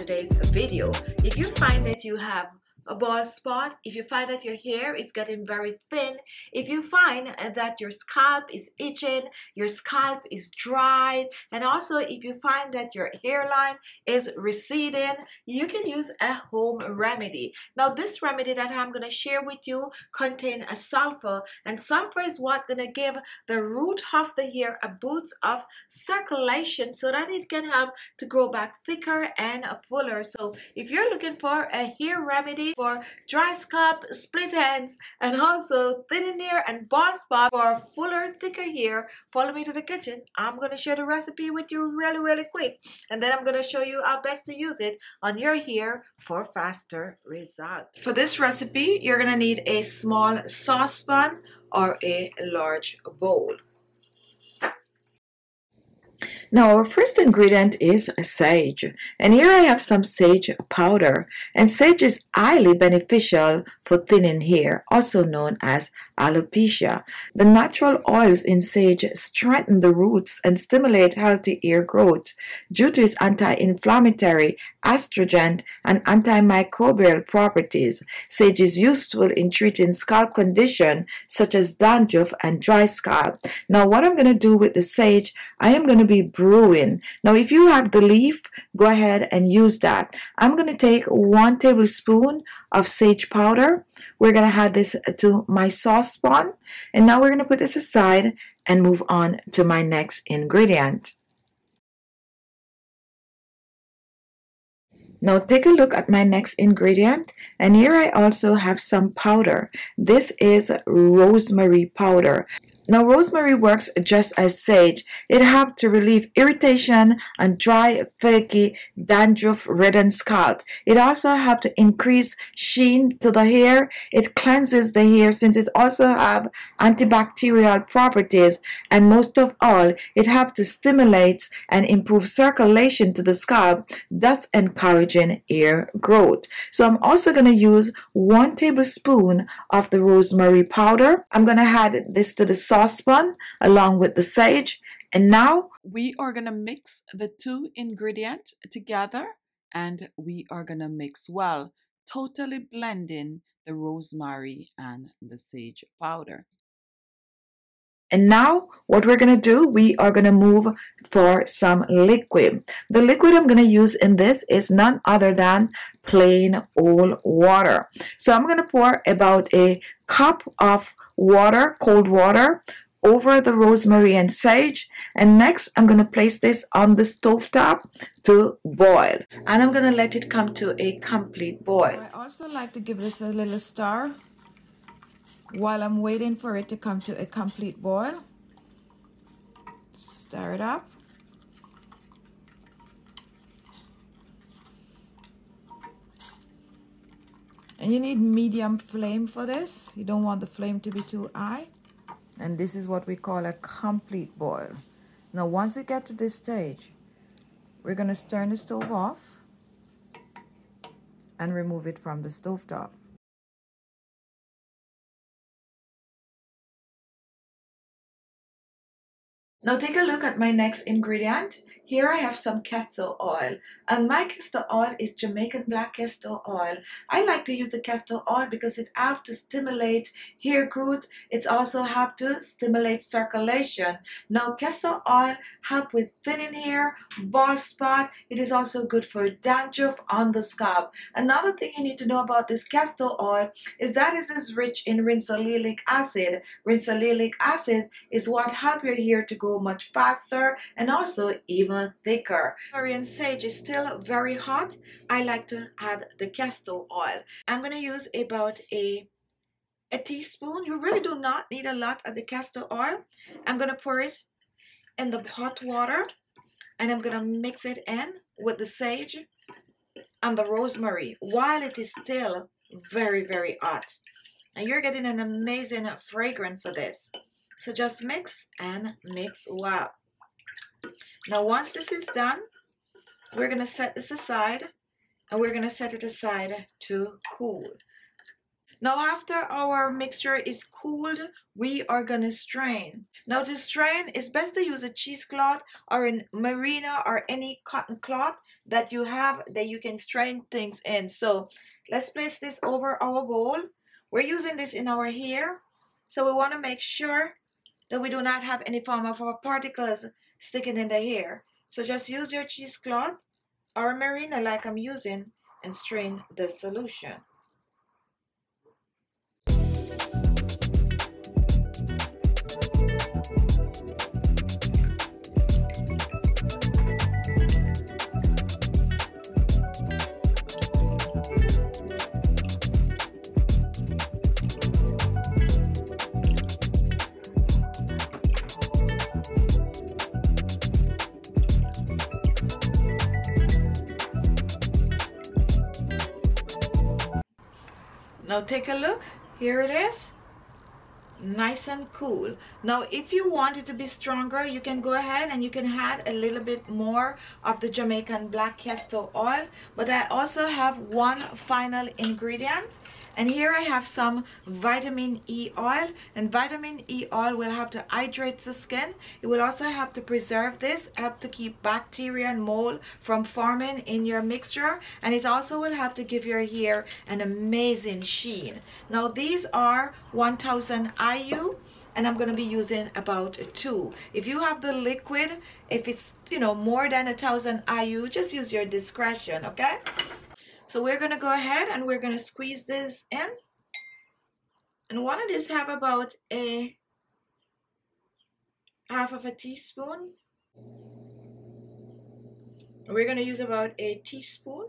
today's video. If you find that you have a bald spot, if you find that your hair is getting very thin, if you find that your scalp is itching, your scalp is dry, and also if you find that your hairline is receding, you can use a home remedy. Now this remedy that I'm going to share with you contains a sulfur, and sulfur is what going to give the root of the hair a boost of circulation so that it can help to grow back thicker and fuller. So if you're looking for a hair remedy for dry scalp, split ends, and also thinning hair and bald spot for fuller, thicker hair, follow me to the kitchen. I'm going to share the recipe with you really quick, and then I'm going to show you how best to use it on your hair for faster results. For this recipe, you're going to need a small saucepan or a large bowl. Now our first ingredient is sage, and here I have some sage powder, and sage is highly beneficial for thinning hair, also known as alopecia. The natural oils in sage strengthen the roots and stimulate healthy hair growth due to its anti-inflammatory, astringent, and antimicrobial properties. Sage is useful in treating scalp conditions such as dandruff and dry scalp. Now what I'm going to do with the sage, I am going to be brewing. Now if you have the leaf, go ahead and use that. I'm going to take 1 tablespoon of sage powder. We're going to add this to my saucepan, and now we're going to put this aside and move on to my next ingredient. Now take a look at my next ingredient, and here I also have some powder. This is rosemary powder. Now rosemary works just as sage. It helps to relieve irritation and dry, flaky, dandruff-ridden scalp. It also helps to increase sheen to the hair. It cleanses the hair since it also has antibacterial properties, and most of all, it helps to stimulate and improve circulation to the scalp, thus encouraging hair growth. So I'm also going to use 1 tablespoon of the rosemary powder. I'm going to add this to the saucepan along with the sage, and now we are going to mix the 2 ingredients together, and we are going to mix well, totally blending the rosemary and the sage powder. And now what we're going to do, we are going to move for some liquid. The liquid I'm going to use in this is none other than plain old water. So I'm going to pour about a cup of water, cold water, over the rosemary and sage, and next I'm going to place this on the stovetop to boil, and I'm going to let it come to a complete boil. I also like to give this a little stir while I'm waiting for it to come to a complete boil. Stir it up. And you need medium flame for this. You don't want the flame to be too high. And this is what we call a complete boil. Now once it gets to this stage, we're going to turn the stove off and remove it from the stovetop. Now take a look at my next ingredient. Here I have some castor oil, and my castor oil is Jamaican black castor oil. I like to use the castor oil because it helps to stimulate hair growth. It also helps to stimulate circulation. Now castor oil helps with thinning hair, bald spot. It is also good for dandruff on the scalp. Another thing you need to know about this castor oil is that it is rich in rhinolenic acid. Rhinolenic acid is what helps your hair to grow much faster and also even thicker. Korean sage is still very hot. I like to add the castor oil. I'm going to use about a teaspoon. You really do not need a lot of the castor oil. I'm going to pour it in the hot water, and I'm going to mix it in with the sage and the rosemary while it is still very hot. And you're getting an amazing fragrance for this. So just mix and mix well. Now once this is done, we're going to set this aside, and we're going to set it aside to cool. Now after our mixture is cooled, we are gonna strain. Now to strain, it's best to use a cheesecloth or a merino or any cotton cloth that you have that you can strain things in. So let's place this over our bowl. We're using this in our hair, so we want to make sure that we do not have any form of particles sticking in the hair. So just use your cheesecloth or a merino like I'm using and strain the solution. Now take a look. Here it is. Nice and cool. Now if you want it to be stronger, you can go ahead and you can add a little bit more of the Jamaican black castor oil. But I also have one final ingredient, and here I have some vitamin E oil, and vitamin E oil will help to hydrate the skin. It will also help to preserve this, help to keep bacteria and mold from forming in your mixture, and it also will help to give your hair an amazing sheen. Now these are 1000 IU, and I'm going to be using about 2. If you have the liquid, if it's more than 1000 IU, just use your discretion, okay? So we're going to go ahead and we're going to squeeze this in. And one of these have about a half of a teaspoon. We're going to use about a teaspoon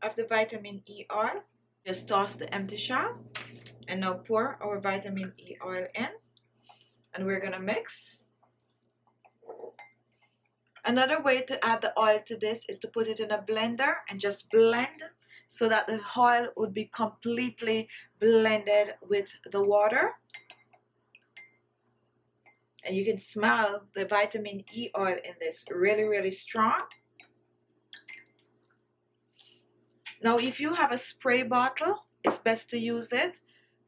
of the vitamin E oil. Just toss the empty shell. And now pour our vitamin E oil in. And we're going to mix. Another way to add the oil to this is to put it in a blender and just blend so that the oil would be completely blended with the water. And you can smell the vitamin E oil in this, really, really strong. Now if you have a spray bottle, it's best to use it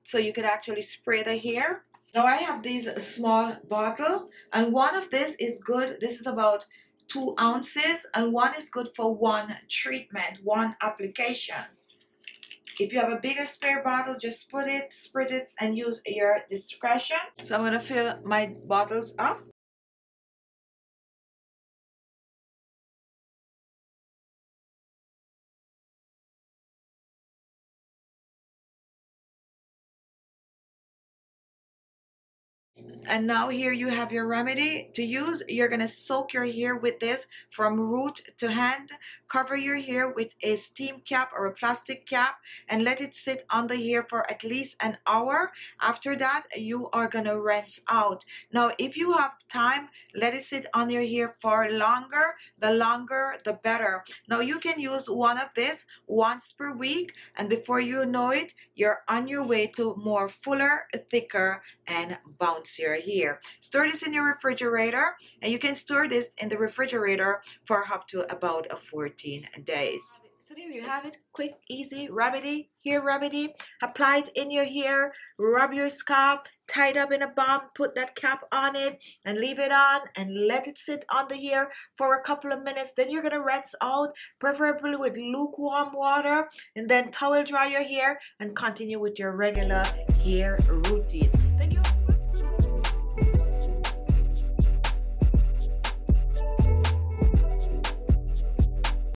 so you could actually spray the hair. Now I have these small bottle, and one of this is good. This is about 2 ounces, and one is good for 1 treatment, 1 application. If you have a bigger spray bottle, just spread it and use your discretion. So I'm going to fill my bottles up. And now here you have your remedy to use. You're going to soak your hair with this from root to hand. Cover your hair with a steam cap or a plastic cap and let it sit on the hair for at least an hour. After that, you are going to rinse out. Now, if you have time, let it sit on your hair for longer. The longer, the better. Now, you can use one of this once per week, and before you know it, you're on your way to more fuller, thicker, and bouncier hair. Store this in your refrigerator, and you can store this in the refrigerator for up to about 14 days. So there you have it. Quick, easy remedy, hair remedy. Apply it in your hair, rub your scalp, tie it up in a bun, put that cap on it and leave it on and let it sit on the hair for a couple of minutes. Then you're going to rinse out, preferably with lukewarm water, and then towel dry your hair and continue with your regular hair routine.